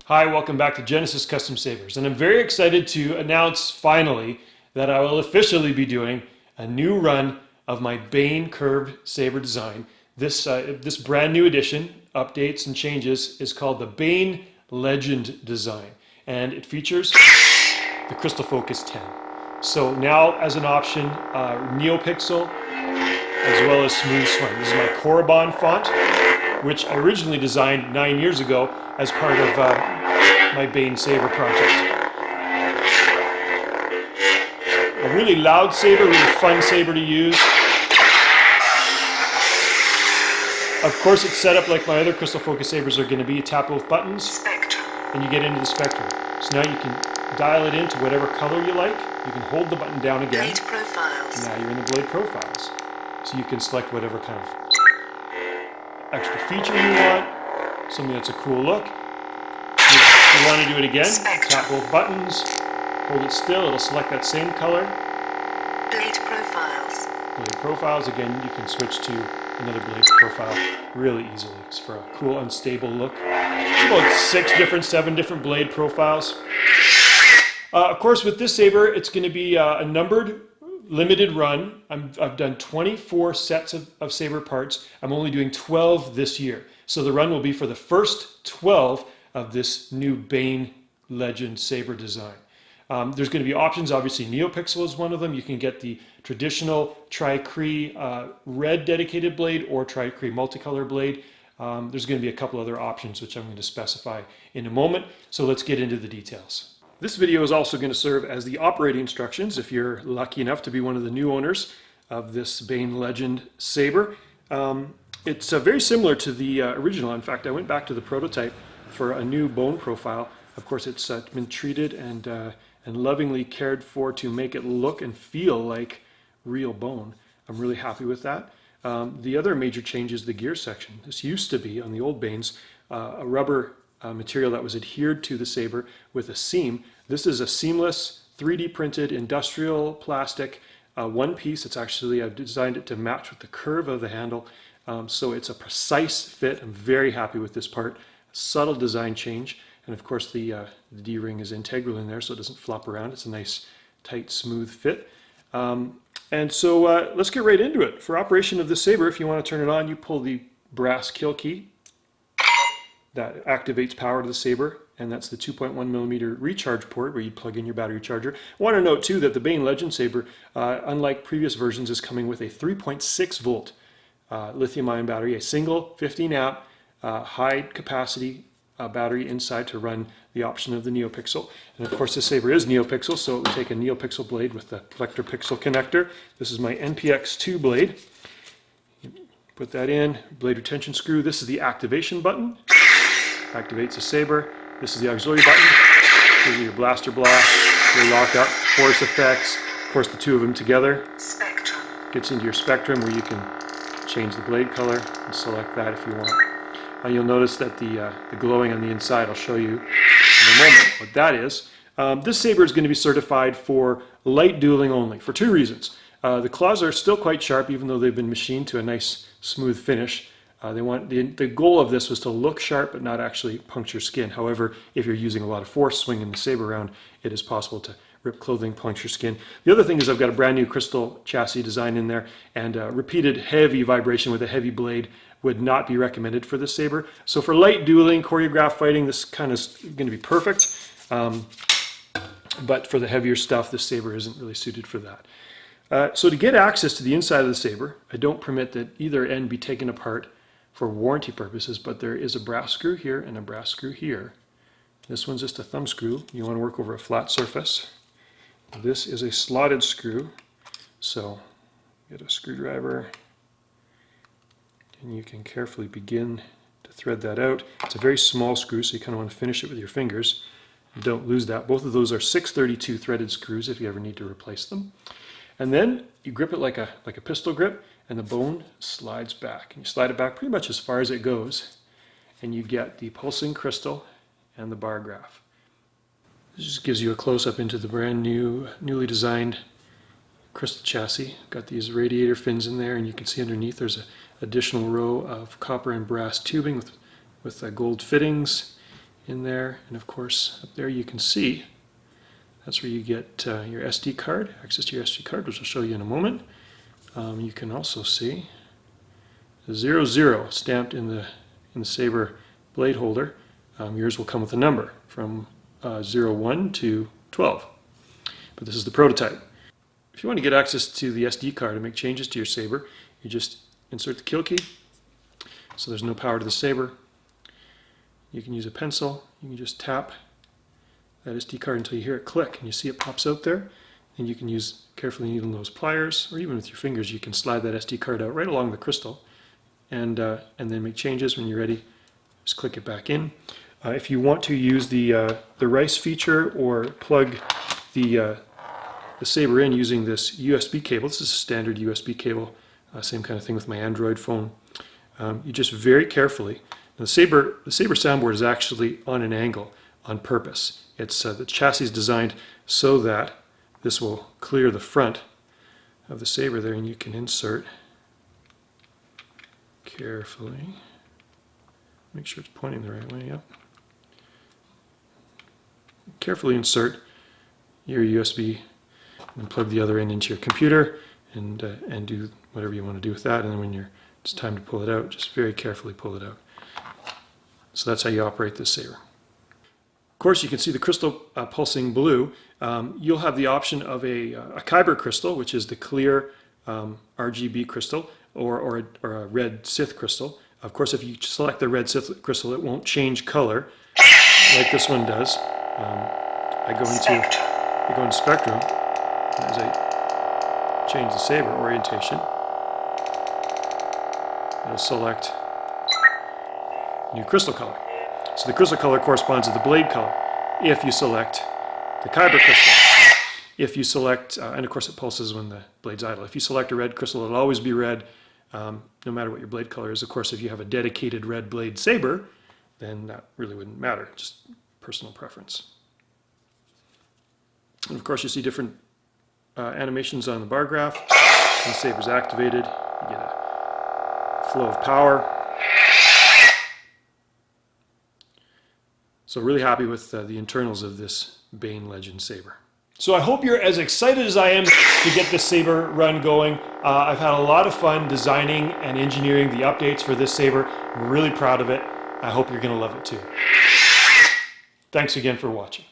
Hi, welcome back to Genesis Custom Sabers, and I'm very excited to announce finally that I will officially be doing a new run of my Bane curved saber design. This brand new edition, updates and changes, is called the Bane Legend design, and it features the Crystal Focus 10. So now as an option, NeoPixel as well as Smooth Swing. This is my Korriban font, which I originally designed 9 years ago as part of my Bane saber project. A really loud saber, really fun saber to use. Of course, it's set up like my other Crystal Focus sabers are going to be. You tap both buttons and you get into the spectrum. So now you can dial it into whatever color you like. You can hold the button down again. Blade profiles. Now you're in the blade profiles. So you can select whatever kind of extra feature you want, something that's a cool look. If you want to do it again, tap both buttons, hold it still, it'll select that same color. Blade profiles. Blade profiles, again, you can switch to another blade profile really easily. It's for a cool, unstable look. About 7 different blade profiles. Of course, with this saber, it's going to be a numbered, limited run. I've done 24 sets of saber parts. I'm only doing 12 this year. So the run will be for the first 12 of this new Bane Legend saber design. There's going to be options. Obviously, NeoPixel is one of them. You can get the traditional Tri-Cree red dedicated blade or Tri-Cree multicolor blade. There's going to be a couple other options which I'm going to specify in a moment. So let's get into the details. This video is also going to serve as the operating instructions if you're lucky enough to be one of the new owners of this Bane Legend saber. It's very similar to the original. In fact, I went back to the prototype for a new bone profile. Of course, it's been treated and lovingly cared for to make it look and feel like real bone. I'm really happy with that. The other major change is the gear section. This used to be, on the old Banes, a rubber material that was adhered to the saber with a seam. This is a seamless 3D printed industrial plastic one piece. It's actually, I've designed it to match with the curve of the handle. So it's a precise fit. I'm very happy with this part. Subtle design change. And of course the D-ring is integral in there so it doesn't flop around. It's a nice, tight, smooth fit. And so let's get right into it. For operation of the saber, if you want to turn it on, you pull the brass kill key. That activates power to the saber, and that's the 2.1mm recharge port where you plug in your battery charger. I want to note too that the Bane Legend saber, unlike previous versions, is coming with a 3.6 volt lithium-ion battery, a single 15 amp high capacity battery inside to run the option of the NeoPixel. And of course, this saber is NeoPixel, so it would take a NeoPixel blade with the collector pixel connector. This is my NPX2 blade. Put that in, blade retention screw. This is the activation button. Activates the saber. This is the auxiliary button. Gives you your blaster block, your lockup, force effects. Of course, the two of them together. Spectrum. Gets into your spectrum where you can change the blade color and select that if you want. You'll notice that the glowing on the inside, I'll show you in a moment what that is. This saber is going to be certified for light dueling only for two reasons. The claws are still quite sharp even though they've been machined to a nice smooth finish. The goal of this was to look sharp but not actually puncture skin. However, if you're using a lot of force swinging the saber around, it is possible to rip clothing, puncture skin. The other thing is I've got a brand new crystal chassis design in there, and repeated heavy vibration with a heavy blade would not be recommended for this saber. So for light dueling, choreographed fighting, this kind of is going to be perfect. But for the heavier stuff, this saber isn't really suited for that. So to get access to the inside of the saber, I don't permit that either end be taken apart for warranty purposes, but there is a brass screw here and a brass screw here. This one's just a thumb screw. You want to work over a flat surface. This is a slotted screw. So get a screwdriver and you can carefully begin to thread that out. It's a very small screw, so you kind of want to finish it with your fingers. Don't lose that. Both of those are 632 threaded screws if you ever need to replace them. And then you grip it like a pistol grip, and the bone slides back. And you slide it back pretty much as far as it goes, and you get the pulsing crystal and the bar graph. This just gives you a close-up into the brand new, newly designed crystal chassis. Got these radiator fins in there, and you can see underneath there's an additional row of copper and brass tubing with gold fittings. in there, and of course up there you can see that's where you get your SD card, access to your SD card, which I'll show you in a moment. You can also see the 00 stamped in the Saber blade holder. Yours will come with a number from 01 to 12, but this is the prototype. If you want to get access to the SD card and make changes to your Saber, you just insert the kill key, so there's no power to the Saber. You can use a pencil, you can just tap that SD card until you hear it click and you see it pops out there. And you can use carefully needle nose pliers, or even with your fingers, you can slide that SD card out right along the crystal and then make changes. When you're ready, just click it back in. If you want to use the rice feature or plug the Saber in using this USB cable, this is a standard USB cable, same kind of thing with my Android phone. You just very carefully, the Saber soundboard is actually on an angle on purpose. It's the chassis is designed so that this will clear the front of the Saber there, and you can insert carefully. Make sure it's pointing the right way. Yep. Carefully insert your USB and plug the other end into your computer and do whatever you want to do with that. And then when it's time to pull it out, just very carefully pull it out. So that's how you operate this Saber. Of course, you can see the crystal pulsing blue. You'll have the option of a Kyber crystal, which is the clear RGB crystal, or a red Sith crystal. Of course, if you select the red Sith crystal, it won't change color like this one does. I go into spectrum as I change the Saber orientation. It'll select new crystal color. So the crystal color corresponds to the blade color if you select the Kyber crystal. If you select, and of course it pulses when the blade's idle. If you select a red crystal, it'll always be red, no matter what your blade color is. Of course, if you have a dedicated red blade Saber, then that really wouldn't matter, just personal preference. And of course, you see different animations on the bar graph. When the Saber's activated, you get a flow of power. So really happy with the internals of this Bane Legend Saber. So I hope you're as excited as I am to get this Saber run going. I've had a lot of fun designing and engineering the updates for this Saber. I'm really proud of it. I hope you're going to love it too. Thanks again for watching.